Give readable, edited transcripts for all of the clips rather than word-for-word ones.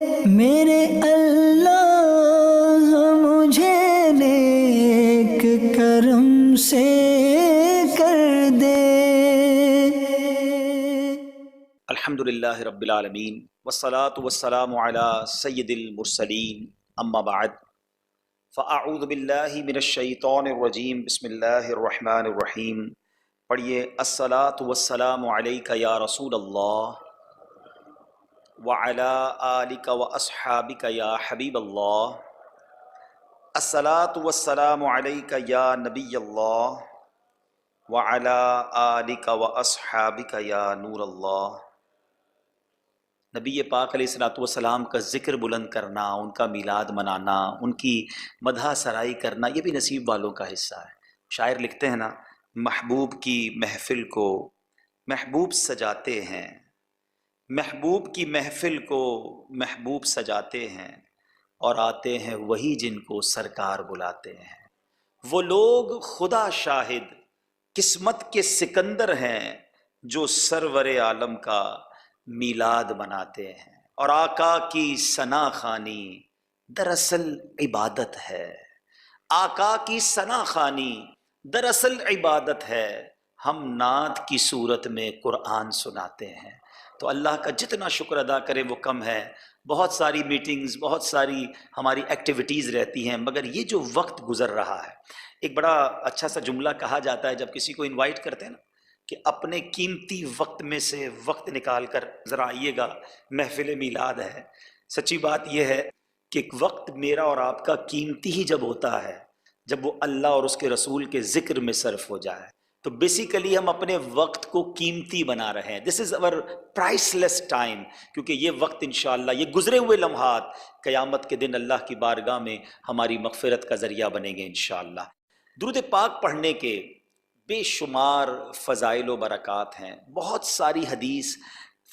میرے اللہ مجھے نیک کرم سے کر دے۔ الحمد للہ رب العالمین والصلاة والسلام علی سید المرسلین اما بعد فاعوذ باللہ من الشیطان الرجیم بسم اللہ الرحمن الرحیم۔ پڑھیے الصلاۃ والسلام علیک یا رسول اللہ وعلی آلک واصحابک یا حبیب اللہ، الصلاۃ والسلام علیک یا نبی اللہ وعلی آلک واصحابک یا نور اللہ۔ نبی پاک علیہ الصلوۃ والسلام کا ذکر بلند کرنا، ان کا میلاد منانا، ان کی مدح سرائی کرنا، یہ بھی نصیب والوں کا حصہ ہے۔ شاعر لکھتے ہیں نا، محبوب کی محفل کو محبوب سجاتے ہیں، محبوب کی محفل کو محبوب سجاتے ہیں، اور آتے ہیں وہی جن کو سرکار بلاتے ہیں۔ وہ لوگ خدا شاہد قسمت کے سکندر ہیں جو سرور عالم کا میلاد مناتے ہیں، اور آقا کی ثنا خوانی دراصل عبادت ہے۔ آقا کی ثنا خوانی دراصل عبادت ہے۔ ہم نعت کی صورت میں قرآن سناتے ہیں، تو اللہ کا جتنا شکر ادا کرے وہ کم ہے۔ بہت ساری میٹنگز، بہت ساری ہماری ایکٹیویٹیز رہتی ہیں، مگر یہ جو وقت گزر رہا ہے، ایک بڑا اچھا سا جملہ کہا جاتا ہے جب کسی کو انوائٹ کرتے ہیں نا، کہ اپنے قیمتی وقت میں سے وقت نکال کر ذرا آئیے گا، محفل میلاد ہے۔ سچی بات یہ ہے کہ وقت میرا اور آپ کا قیمتی ہی جب ہوتا ہے جب وہ اللہ اور اس کے رسول کے ذکر میں صرف ہو جائے، تو بیسیکلی ہم اپنے وقت کو قیمتی بنا رہے ہیں۔ دس از اور پرائس لیس ٹائم، کیونکہ یہ وقت انشاءاللہ، یہ گزرے ہوئے لمحات قیامت کے دن اللہ کی بارگاہ میں ہماری مغفرت کا ذریعہ بنیں گے انشاءاللہ۔ درود پاک پڑھنے کے بے شمار فضائل و برکات ہیں، بہت ساری حدیث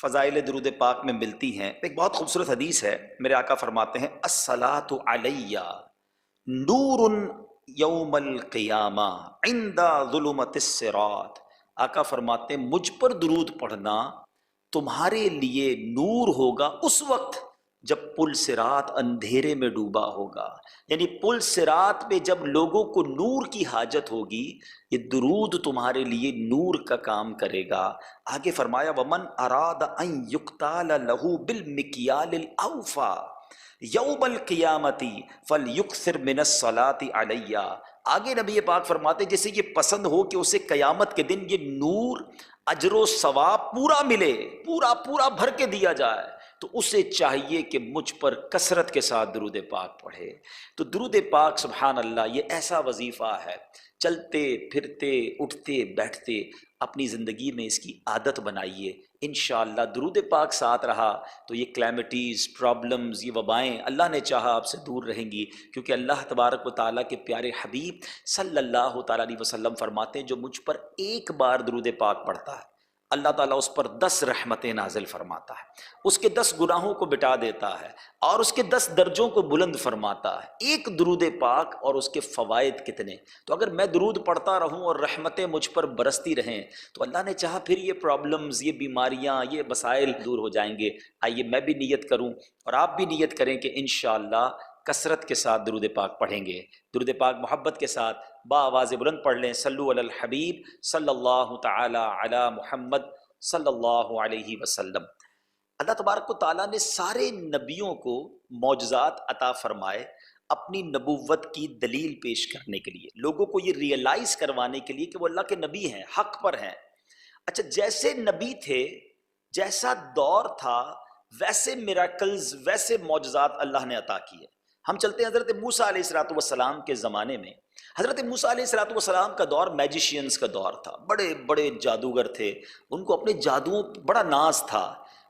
فضائل درود پاک میں ملتی ہیں۔ ایک بہت خوبصورت حدیث ہے، میرے آقا فرماتے ہیں الصلاۃ علیہ نور یوم القیامہ عند ظلمت الصراط۔ آقا فرماتے ہیں مجھ پر درود پڑھنا تمہارے لیے نور ہوگا اس وقت جب پل صراط اندھیرے میں ڈوبا ہوگا، یعنی پل صراط پہ جب لوگوں کو نور کی حاجت ہوگی، یہ درود تمہارے لیے نور کا کام کرے گا۔ آگے فرمایا ومن اراد ان یقتال لہ بالمکیال الاوفا یوم القیامتی فلیکثر من الصلاۃ علیہ۔ آگے نبی پاک فرماتے جسے یہ پسند ہو کہ اسے قیامت کے دن یہ نور اجر و ثواب پورا ملے، پورا پورا بھر کے دیا جائے، تو اسے چاہیے کہ مجھ پر کثرت کے ساتھ درود پاک پڑھے۔ تو درود پاک سبحان اللہ یہ ایسا وظیفہ ہے، چلتے پھرتے اٹھتے بیٹھتے اپنی زندگی میں اس کی عادت بنائیے۔ انشاءاللہ درود پاک ساتھ رہا تو یہ کلیمٹیز، پرابلمز، یہ وبائیں اللہ نے چاہا آپ سے دور رہیں گی، کیونکہ اللہ تبارک و تعالیٰ کے پیارے حبیب صلی اللہ تعالیٰ علیہ وسلم فرماتے ہیں جو مجھ پر ایک بار درود پاک پڑھتا ہے، اللہ تعالیٰ اس پر 10 رحمتیں نازل فرماتا ہے، اس کے 10 گناہوں کو مٹا دیتا ہے، اور اس کے 10 درجوں کو بلند فرماتا ہے۔ ایک درود پاک اور اس کے فوائد کتنے! تو اگر میں درود پڑھتا رہوں اور رحمتیں مجھ پر برستی رہیں تو اللہ نے چاہا پھر یہ پرابلمز، یہ بیماریاں، یہ مسائل دور ہو جائیں گے۔ آئیے میں بھی نیت کروں اور آپ بھی نیت کریں کہ انشاءاللہ کثرت کے ساتھ درود پاک پڑھیں گے۔ درود پاک محبت کے ساتھ با آواز بلند پڑھ لیں، صلو علی الحبیب صلی اللہ تعالی علی محمد صلی اللہ علیہ وسلم۔ اللہ تبارک و تعالیٰ نے سارے نبیوں کو معجزات عطا فرمائے اپنی نبوت کی دلیل پیش کرنے کے لیے، لوگوں کو یہ ریئلائز کروانے کے لیے کہ وہ اللہ کے نبی ہیں، حق پر ہیں۔ اچھا، جیسے نبی تھے، جیسا دور تھا، ویسے میراکلز، ویسے معجزات اللہ نے عطا کیے۔ ہم چلتے ہیں حضرت موسیٰ علیہ الصلوۃ والسلام کے زمانے میں۔ حضرت موسیٰ علیہ الصلوۃ والسلام کا دور میجیشینز کا دور تھا، بڑے بڑے جادوگر تھے، ان کو اپنے جادوؤں بڑا ناز تھا۔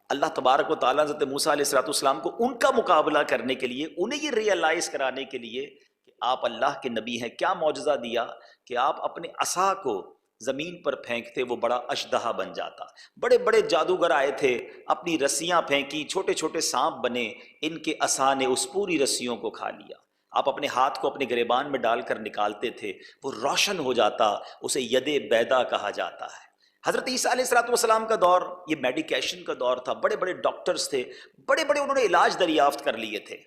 اللہ تبارک و تعالیٰ حضرت موسیٰ علیہ الصلوۃ والسلام کو ان کا مقابلہ کرنے کے لیے، انہیں یہ ریئلائز کرانے کے لیے کہ آپ اللہ کے نبی ہیں، کیا معجزہ دیا کہ آپ اپنے عصا کو زمین پر پھینکتے وہ بڑا اشدہا بن جاتا۔ بڑے بڑے جادوگر آئے تھے، اپنی رسیاں پھینکی، چھوٹے چھوٹے سانپ بنے، ان کے عصا نے اس پوری رسیوں کو کھا لیا۔ آپ اپنے ہاتھ کو اپنے گریبان میں ڈال کر نکالتے تھے، وہ روشن ہو جاتا، اسے ید بیدا کہا جاتا ہے۔ حضرت عیسیٰ علیہ السلام کا دور یہ میڈیکیشن کا دور تھا، بڑے بڑے ڈاکٹرز تھے، بڑے بڑے انہوں نے علاج دریافت کر لیے تھے،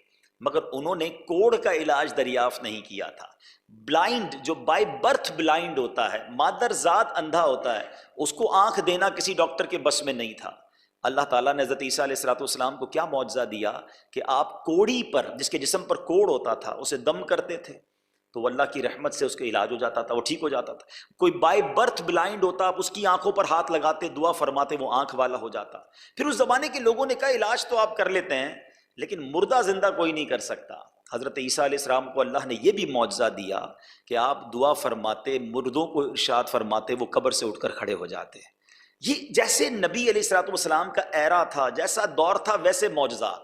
مگر انہوں نے کوڑ کا علاج دریافت نہیں کیا تھا۔ بلائنڈ، جو بائی برتھ بلائنڈ ہوتا ہے، مادر ذات اندھا ہوتا ہے، اس کو آنکھ دینا کسی ڈاکٹر کے بس میں نہیں تھا۔ اللہ تعالیٰ نے حضرت عیسیٰ علیہ السلام کو کیا معجزہ دیا کہ آپ کوڑی پر، جس کے جسم پر کوڑ ہوتا تھا، اسے دم کرتے تھے تو وہ اللہ کی رحمت سے اس کا علاج ہو جاتا تھا، وہ ٹھیک ہو جاتا تھا۔ کوئی بائی برتھ بلائنڈ ہوتا، آپ اس کی آنکھوں پر ہاتھ لگاتے، دعا فرماتے، وہ آنکھ والا ہو جاتا۔ پھر اس زمانے کے لوگوں نے کہا علاج تو آپ کر لیتے ہیں لیکن مردہ زندہ کوئی نہیں کر سکتا۔ حضرت عیسیٰ علیہ السلام کو اللہ نے یہ بھی معجزہ دیا کہ آپ دعا فرماتے، مردوں کو ارشاد فرماتے، وہ قبر سے اٹھ کر کھڑے ہو جاتے۔ یہ جیسے نبی علیہ السلام کا ایرا تھا، جیسا دور تھا، ویسے معجزات۔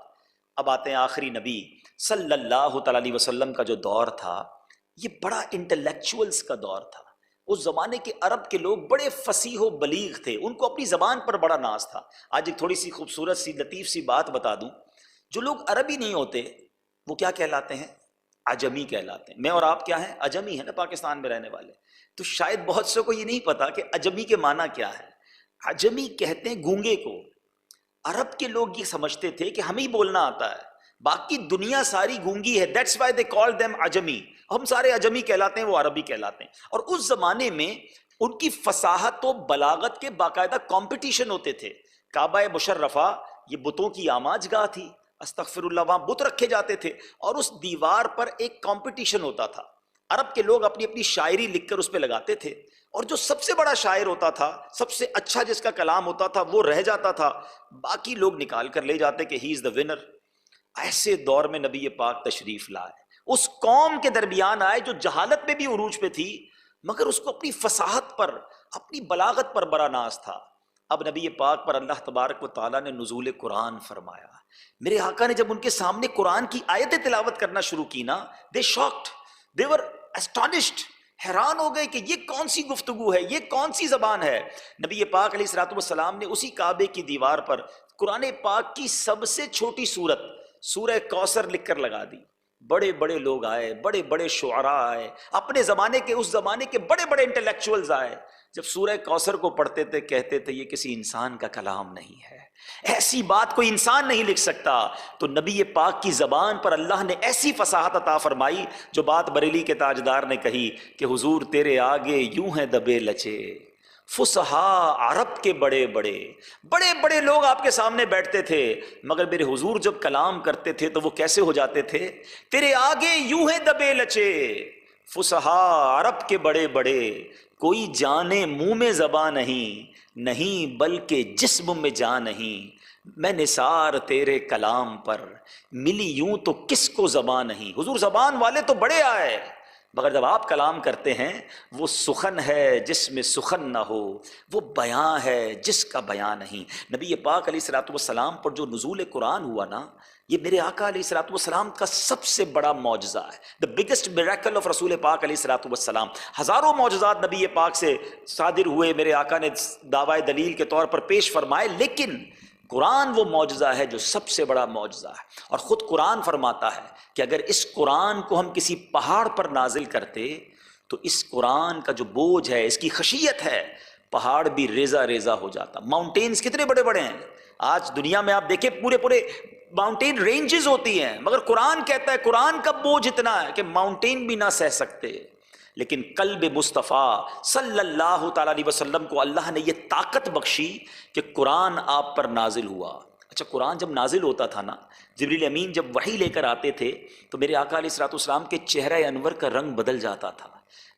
اب آتے ہیں آخری نبی صلی اللہ تعالی علیہ وسلم کا جو دور تھا، یہ بڑا انٹلیکچوئلز کا دور تھا۔ اس زمانے کے عرب کے لوگ بڑے فصیح و بلیغ تھے، ان کو اپنی زبان پر بڑا ناز تھا۔ آج ایک تھوڑی سی خوبصورت سی لطیف سی بات بتا دوں، جو لوگ عربی نہیں ہوتے وہ کیا کہلاتے ہیں؟ عجمی کہلاتے ہیں۔ میں اور آپ کیا ہیں؟ عجمی ہیں نا، پاکستان میں رہنے والے۔ تو شاید بہت سے کو یہ نہیں پتا کہ عجمی کے معنی کیا ہے۔ عجمی کہتے ہیں گونگے کو۔ عرب کے لوگ یہ سمجھتے تھے کہ ہمیں بولنا آتا ہے، باقی دنیا ساری گونگی ہے، that's why they call them عجمی۔ ہم سارے عجمی کہلاتے ہیں، وہ عربی کہلاتے ہیں۔ اور اس زمانے میں ان کی فصاحت و بلاغت کے باقاعدہ کمپٹیشن ہوتے تھے۔ کعبہ مشرفہ یہ بتوں کی آماج گاہ تھی، استغفر اللہ، وہاں بت رکھے جاتے تھے، اور اس دیوار پر ایک کمپٹیشن ہوتا تھا۔ عرب کے لوگ اپنی اپنی شاعری لکھ کر اس پہ لگاتے تھے، اور جو سب سے بڑا شاعر ہوتا تھا، سب سے اچھا جس کا کلام ہوتا تھا، وہ رہ جاتا تھا، باقی لوگ نکال کر لے جاتے کہ ہی از دا ونر۔ ایسے دور میں نبی پاک تشریف لائے، اس قوم کے درمیان آئے جو جہالت میں بھی عروج پہ تھی، مگر اس کو اپنی فصاحت پر، اپنی بلاغت پر بڑا ناز تھا۔ اب نبی پاک پر اللہ تبارک و تعالیٰ نے نزول قرآن فرمایا۔ میرے آقا نے جب ان کے سامنے قرآن کی آیتیں تلاوت کرنا شروع کی نا، دے شاکڈ، دے ور اسٹانشڈ، حیران ہو گئے کہ یہ کون سی گفتگو ہے، یہ کون سی زبان ہے۔ نبی پاک علیہ السلام نے اسی کعبے کی دیوار پر قرآن پاک کی سب سے چھوٹی سورت سورہ کوثر لکھ کر لگا دی۔ بڑے بڑے لوگ آئے، بڑے بڑے شعراء آئے، اپنے زمانے کے، اس زمانے کے بڑے بڑے انٹلیکچوئلز آئے۔ جب سورہ کوثر کو پڑھتے تھے کہتے تھے یہ کسی انسان کا کلام نہیں ہے، ایسی بات کوئی انسان نہیں لکھ سکتا۔ تو نبی پاک کی زبان پر اللہ نے ایسی فصاحت عطا فرمائی، جو بات بریلی کے تاجدار نے کہی کہ حضور تیرے آگے یوں ہیں دبے لچے، فصحاء عرب کے بڑے بڑے بڑے بڑے لوگ آپ کے سامنے بیٹھتے تھے، مگر میرے حضور جب کلام کرتے تھے تو وہ کیسے ہو جاتے تھے؟ تیرے آگے یوں ہیں دبے لچے، فصحاء عرب کے بڑے بڑے، کوئی جانے منہ میں زبان نہیں بلکہ جسم میں جان نہیں، میں نثار تیرے کلام پر ملی یوں تو کس کو زبان نہیں۔ حضور زبان والے تو بڑے آئے، مگر جب آپ کلام کرتے ہیں وہ سخن ہے جس میں سخن نہ ہو، وہ بیان ہے جس کا بیان نہیں۔ نبی پاک علیہ السلام پر جو نزول قرآن ہوا نا، یہ میرے آقا علیہ السلام کا سب سے بڑا معجزہ ہے، the biggest miracle of رسول پاک علیہ السلام۔ ہزاروں معجزات نبی پاک سے صادر ہوئے، میرے آقا نے دعوی دلیل کے طور پر پیش فرمائے، لیکن قرآن وہ معجزہ ہے جو سب سے بڑا معجزہ ہے۔ اور خود قرآن فرماتا ہے کہ اگر اس قرآن کو ہم کسی پہاڑ پر نازل کرتے تو اس قرآن کا جو بوجھ ہے، اس کی خشیت ہے، پہاڑ بھی ریزہ ریزہ ہو جاتا۔ ماؤنٹینز کتنے بڑے بڑے ہیں آج دنیا میں، آپ دیکھیں پورے ماؤنٹین رینجز ہوتی ہیں، مگر قرآن کہتا ہے قرآن کا بوجھ اتنا ہے کہ ماؤنٹین بھی نہ سہ سکتے۔ لیکن قلب مصطفیٰ صلی اللہ تعالیٰ علیہ وسلم کو اللہ نے یہ طاقت بخشی کہ قرآن آپ پر نازل ہوا۔ اچھا، قرآن جب نازل ہوتا تھا نا، جبریل امین جب وحی لے کر آتے تھے تو میرے آقا علیہ السلام کے چہرہ انور کا رنگ بدل جاتا تھا،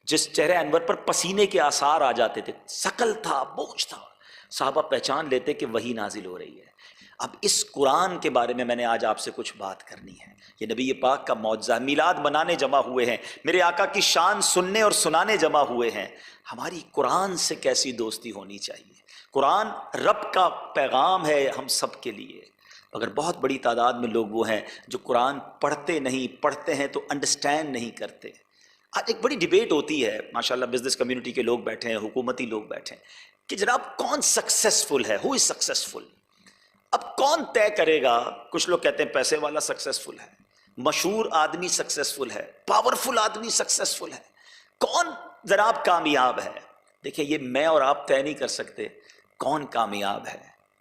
جس چہرہ انور پر پسینے کے آثار آ جاتے تھے، ثقل تھا، بوجھ تھا، صحابہ پہچان لیتے کہ وحی نازل ہو رہی ہے۔ اب اس قرآن کے بارے میں نے آج آپ سے کچھ بات کرنی ہے۔ یہ نبی پاک کا معجزہ، میلاد منانے جمع ہوئے ہیں، میرے آقا کی شان سننے اور سنانے جمع ہوئے ہیں۔ ہماری قرآن سے کیسی دوستی ہونی چاہیے؟ قرآن رب کا پیغام ہے ہم سب کے لیے، مگر بہت بڑی تعداد میں لوگ وہ ہیں جو قرآن پڑھتے نہیں، پڑھتے ہیں تو انڈرسٹینڈ نہیں کرتے۔ آج ایک بڑی ڈیبیٹ ہوتی ہے، ماشاءاللہ بزنس کمیونٹی کے لوگ بیٹھے ہیں، حکومتی لوگ بیٹھے ہیں، کہ جناب کون سکسیسفل ہے، ہو از سکسیسفل؟ اب کون طے کرے گا؟ کچھ لوگ کہتے ہیں پیسے والا سکسیسفل ہے، مشہور آدمی سکسیسفل ہے، پاورفل آدمی سکسیسفل ہے، کون جناب کامیاب ہے؟ دیکھیں یہ میں اور آپ طے نہیں کر سکتے کون کامیاب ہے،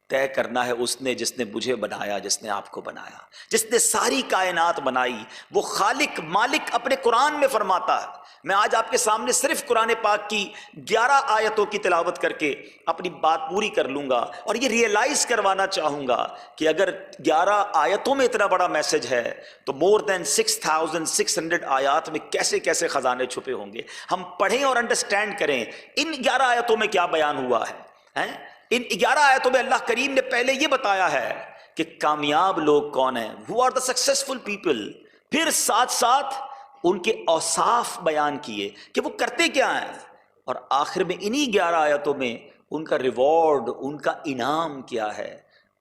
طے کرنا ہے اس نے جس نے مجھے بنایا، جس نے آپ کو بنایا، جس نے ساری کائنات بنائی۔ وہ خالق مالک اپنے قرآن میں فرماتا ہے۔ میں آج آپ کے سامنے صرف قرآن پاک کی 11 آیتوں کی تلاوت کر کے اپنی بات پوری کر لوں گا، اور یہ ریئلائز کروانا چاہوں گا کہ اگر 11 آیتوں میں اتنا بڑا میسج ہے تو مور دین 6600 آیات میں کیسے کیسے خزانے چھپے ہوں گے۔ ہم پڑھیں اور انڈرسٹینڈ کریں ان 11 آیتوں میں کیا بیان ہوا ہے۔ ان 11 آیتوں میں اللہ کریم نے پہلے یہ بتایا ہے کہ کامیاب لوگ کون ہیں، who are the successful people، پھر ساتھ ساتھ ان کے اوصاف بیان کیے کہ وہ کرتے کیا ہیں، اور آخر میں انہی 11 آیتوں میں ان کا ریوارڈ، ان کا انعام کیا ہے،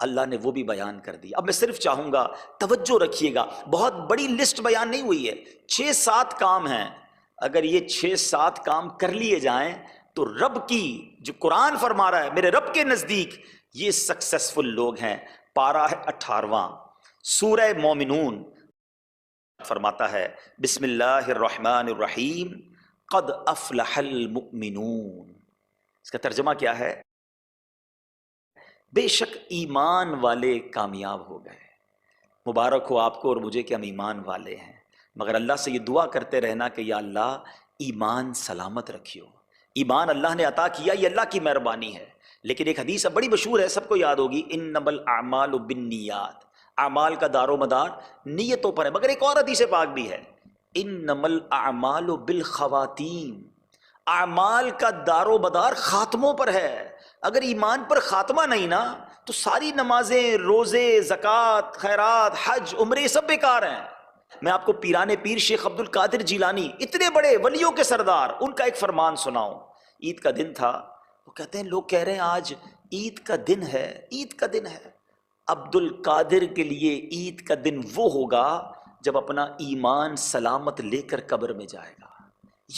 اللہ نے وہ بھی بیان کر دیا۔ اب میں صرف چاہوں گا توجہ رکھیے گا، بہت بڑی لسٹ بیان نہیں ہوئی ہے، 6-7 کام ہیں، اگر یہ 6-7 کام کر لیے جائیں تو رب کی جو قرآن فرما رہا ہے میرے رب کے نزدیک یہ سکسیسفل لوگ ہیں۔ پارہ ہے 18واں، سورہ مومنون فرماتا ہے بسم اللہ الرحمن الرحیم قد افلح المؤمنون۔ اس کا ترجمہ کیا ہے؟ بے شک ایمان والے کامیاب ہو گئے۔ مبارک ہو آپ کو اور مجھے کہ ہم ایمان والے ہیں، مگر اللہ سے یہ دعا کرتے رہنا کہ یا اللہ ایمان سلامت رکھیو۔ ایمان اللہ نے عطا کیا، یہ اللہ کی مہربانی ہے، لیکن ایک حدیث بڑی مشہور ہے، سب کو یاد ہوگی، انما الاعمال بالنیات، اعمال کا دار و مدار نیتوں پر ہے۔ مگر ایک اور حدیث پاک بھی ہے، انما الاعمال بالخواتیم، اعمال کا دار و مدار خاتموں پر ہے۔ اگر ایمان پر خاتمہ نہیں نا تو ساری نمازیں، روزے، زکوٰۃ، خیرات، حج، عمرے سب بیکار ہیں۔ میں آپ کو پیران پیر شیخ عبد القادر جیلانی، اتنے بڑے ولیوں کے سردار، ان کا ایک فرمان سناؤں۔ عید کا دن تھا، وہ کہتے ہیں لوگ کہہ رہے ہیں آج عید کا دن ہے، عید کا دن ہے۔ عبد القادر کے لیے عید کا دن وہ ہوگا جب اپنا ایمان سلامت لے کر قبر میں جائے گا۔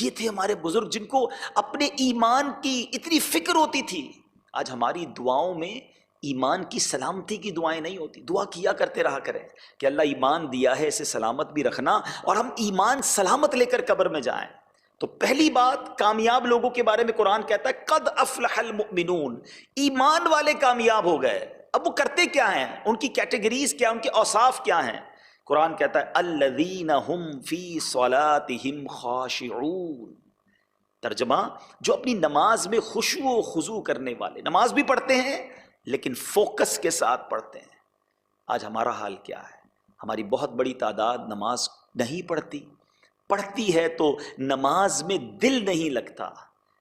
یہ تھے ہمارے بزرگ جن کو اپنے ایمان کی اتنی فکر ہوتی تھی۔ آج ہماری دعاؤں میں ایمان کی سلامتی کی دعائیں نہیں ہوتی۔ دعا کیا کرتے رہا کریں کہ اللہ ایمان دیا ہے، اسے سلامت بھی رکھنا، اور ہم ایمان سلامت لے کر قبر میں جائیں۔ تو پہلی بات، کامیاب لوگوں کے بارے میں قرآن کہتا ہے قد افلح المؤمنون، ایمان والے کامیاب ہو گئے۔ اب وہ کرتے کیا ہیں، ان کی کیٹیگریز کیا، ان کے اوصاف کیا ہیں؟ قرآن کہتا ہے الذین هم فی صلاتہم خاشعون، ترجمہ جو اپنی نماز میں خشوع و خضوع کرنے والے، نماز بھی پڑھتے ہیں لیکن فوکس کے ساتھ پڑھتے ہیں۔ آج ہمارا حال کیا ہے؟ ہماری بہت بڑی تعداد نماز نہیں پڑھتی، پڑھتی ہے تو نماز میں دل نہیں لگتا۔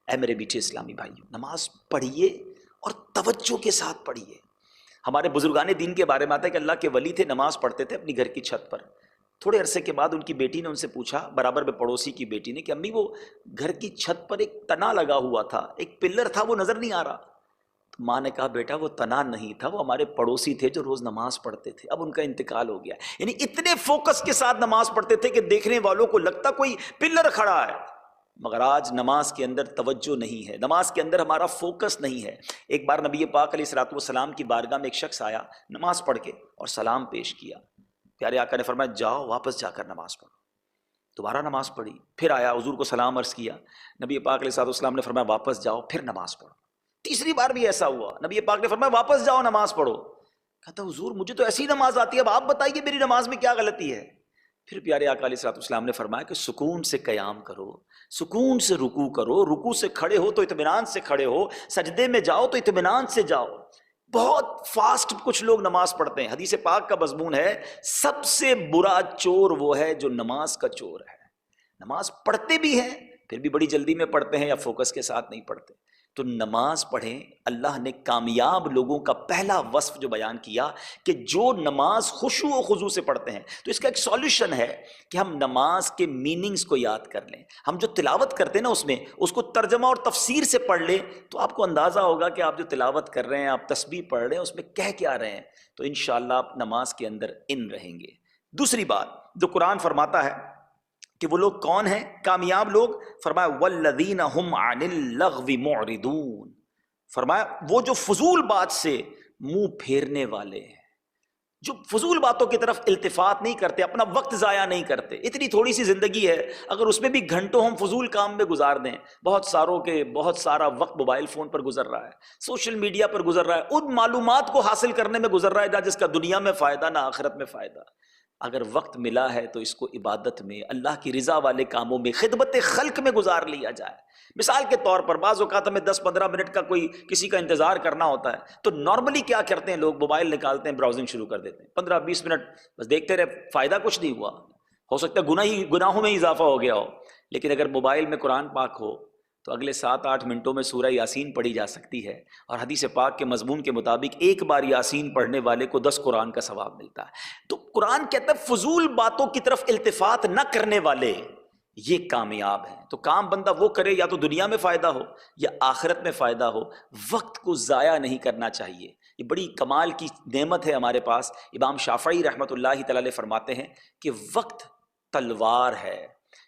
اے میرے میٹھے اسلامی بھائیوں، نماز پڑھیے اور توجہ کے ساتھ پڑھیے۔ ہمارے بزرگان دین کے بارے میں آتا ہے کہ اللہ کے ولی تھے، نماز پڑھتے تھے اپنی گھر کی چھت پر۔ تھوڑے عرصے کے بعد ان کی بیٹی نے ان سے پوچھا، برابر میں پڑوسی کی بیٹی نے، کہ امی وہ گھر کی چھت پر ایک تنا لگا ہوا تھا، ایک پلر تھا، وہ نظر نہیں آ رہا۔ تو ماں نے کہا بیٹا وہ تنا نہیں تھا، وہ ہمارے پڑوسی تھے جو روز نماز پڑھتے تھے، اب ان کا انتقال ہو گیا۔ یعنی اتنے فوکس کے ساتھ نماز پڑھتے تھے کہ دیکھنے والوں کو لگتا کوئی پلر کھڑا ہے، مگر آج نماز کے اندر توجہ نہیں ہے، نماز کے اندر ہمارا فوکس نہیں ہے۔ ایک بار نبی پاک علیہ الصلوۃ والسلام کی بارگاہ میں ایک شخص آیا، نماز پڑھ کے اور سلام پیش کیا۔ پیارے آقا نے فرمایا جاؤ واپس جا کر نماز پڑھو۔ دوبارہ نماز پڑھی، پھر آیا، حضور کو سلام عرض کیا، نبی پاک علیہ الصلوۃ والسلام نے فرمایا واپس جاؤ، پھر نماز پڑھو۔ تیسری بار بھی ایسا ہوا، نبی پاک نے فرمایا واپس جاؤ نماز پڑھو۔ کہتا حضور مجھے تو ایسی نماز آتی ہے، اب آپ بتائیے میری نماز میں کیا غلطی ہے؟ پھر پیارے آقا علیہ الصلوۃ والسلام نے فرمایا کہ سکون سے قیام کرو، سکون سے رکوع کرو، رکوع سے کھڑے ہو تو اطمینان سے کھڑے ہو، سجدے میں جاؤ تو اطمینان سے جاؤ۔ بہت فاسٹ کچھ لوگ نماز پڑھتے ہیں۔ حدیث پاک کا مضمون ہے سب سے برا چور وہ ہے جو نماز کا چور ہے۔ نماز پڑھتے بھی ہیں پھر بھی بڑی جلدی میں پڑھتے ہیں یا فوکس کے ساتھ نہیں پڑھتے۔ تو نماز پڑھیں۔ اللہ نے کامیاب لوگوں کا پہلا وصف جو بیان کیا کہ جو نماز خشوع و خضوع سے پڑھتے ہیں، تو اس کا ایک سولوشن ہے کہ ہم نماز کے میننگز کو یاد کر لیں۔ ہم جو تلاوت کرتے ہیں نا اس میں اس کو ترجمہ اور تفسیر سے پڑھ لیں تو آپ کو اندازہ ہوگا کہ آپ جو تلاوت کر رہے ہیں، آپ تسبیح پڑھ رہے ہیں، اس میں کہہ کیا رہے ہیں، تو انشاءاللہ آپ نماز کے اندر ان رہیں گے۔ دوسری بات جو قرآن فرماتا ہے کہ وہ لوگ کون ہیں کامیاب لوگ، فرمایا والذین هم عن اللغو معرضون، فرمایا وہ جو فضول بات سے منہ پھیرنے والے ہیں۔ جو فضول باتوں کی طرف التفات نہیں کرتے، اپنا وقت ضائع نہیں کرتے. اتنی تھوڑی سی زندگی ہے، اگر اس میں بھی گھنٹوں ہم فضول کام میں گزار دیں، بہت سارا وقت موبائل فون پر گزر رہا ہے، سوشل میڈیا پر گزر رہا ہے، ان معلومات کو حاصل کرنے میں گزر رہا ہے نہ جس کا دنیا میں فائدہ نہ آخرت میں فائدہ. اگر وقت ملا ہے تو اس کو عبادت میں، اللہ کی رضا والے کاموں میں، خدمت خلق میں گزار لیا جائے. مثال کے طور پر بعض اوقات ہمیں 10-15 منٹ کا کسی کا انتظار کرنا ہوتا ہے، تو نارملی کیا کرتے ہیں لوگ؟ موبائل نکالتے ہیں، براؤزنگ شروع کر دیتے ہیں، 15-20 منٹ بس دیکھتے رہے، فائدہ کچھ نہیں ہوا. ہو سکتا ہے گناہوں میں اضافہ ہو گیا ہو. لیکن اگر موبائل میں قرآن پاک ہو تو اگلے 7-8 منٹوں میں سورہ یاسین پڑھی جا سکتی ہے، اور حدیث پاک کے مضمون کے مطابق ایک بار یاسین پڑھنے والے کو 10 قرآن کا ثواب ملتا ہے. تو قرآن کہتا ہے فضول باتوں کی طرف التفات نہ کرنے والے یہ کامیاب ہیں. تو کام بندہ وہ کرے یا تو دنیا میں فائدہ ہو یا آخرت میں فائدہ ہو، وقت کو ضائع نہیں کرنا چاہیے. یہ بڑی کمال کی نعمت ہے ہمارے پاس. امام شافعی رحمۃ اللہ تعالی علیہ فرماتے ہیں کہ وقت تلوار ہے،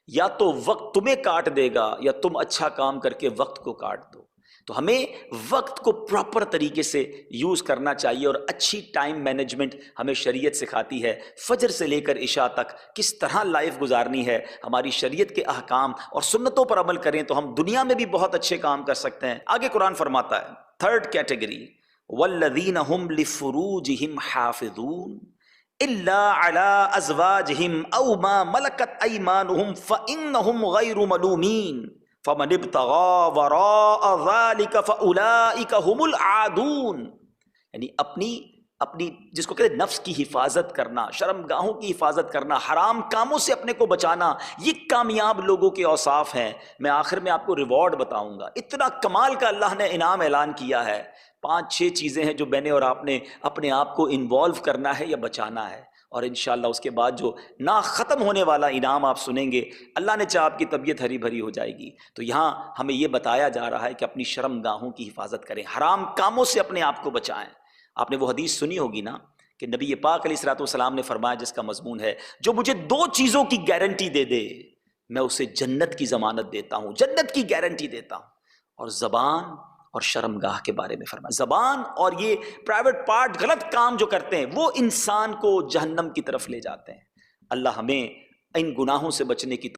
یا تو وقت تمہیں کاٹ دے گا یا تم اچھا کام کر کے وقت کو کاٹ دو. تو ہمیں وقت کو پراپر طریقے سے یوز کرنا چاہیے، اور اچھی ٹائم مینجمنٹ ہمیں شریعت سکھاتی ہے. فجر سے لے کر عشاء تک کس طرح لائف گزارنی ہے، ہماری شریعت کے احکام اور سنتوں پر عمل کریں تو ہم دنیا میں بھی بہت اچھے کام کر سکتے ہیں. آگے قرآن فرماتا ہے، تھرڈ کیٹیگری، والذین هم لفروجہم حافظون الا علی ازواجہم او ما ملکت ایمانہم فانہم غیر ملومین فمن ابتغى وراء ذلك فاولئک هم العادون. یعنی اپنی جس کو کہتے ہیں نفس کی حفاظت کرنا، شرم گاہوں کی حفاظت کرنا، حرام کاموں سے اپنے کو بچانا، یہ کامیاب لوگوں کے اوصاف ہیں. میں آخر میں آپ کو ریوارڈ بتاؤں گا. اتنا کمال کا اللہ نے انعام اعلان کیا ہے. 5-6 چیزیں ہیں جو میں نے اور آپ نے اپنے آپ کو انوالو کرنا ہے یا بچانا ہے، اور انشاءاللہ اس کے بعد جو نہ ختم ہونے والا انعام آپ سنیں گے، اللہ نے چاہا آپ کی طبیعت ہری بھری ہو جائے گی. تو یہاں ہمیں یہ بتایا جا رہا ہے کہ اپنی شرم گاہوں کی حفاظت کریں، حرام کاموں سے اپنے آپ کو بچائیں. آپ نے وہ حدیث سنی ہوگی نا کہ نبی پاک علیہ الصلوۃ والسلام نے فرمایا، جس کا مضمون ہے، جو مجھے 2 چیزوں کی گارنٹی دے دے میں اسے جنت کی ضمانت دیتا ہوں، جنت کی گارنٹی دیتا ہوں. اور زبان اور شرم گاہ کے بارے میں فرمایا. زبان اور یہ پرائیویٹ پارٹ، غلط کام جو کرتے ہیں وہ انسان کو جہنم کی طرف لے جاتے ہیں. اللہ ہمیں ان گناہوں سے بچنے کی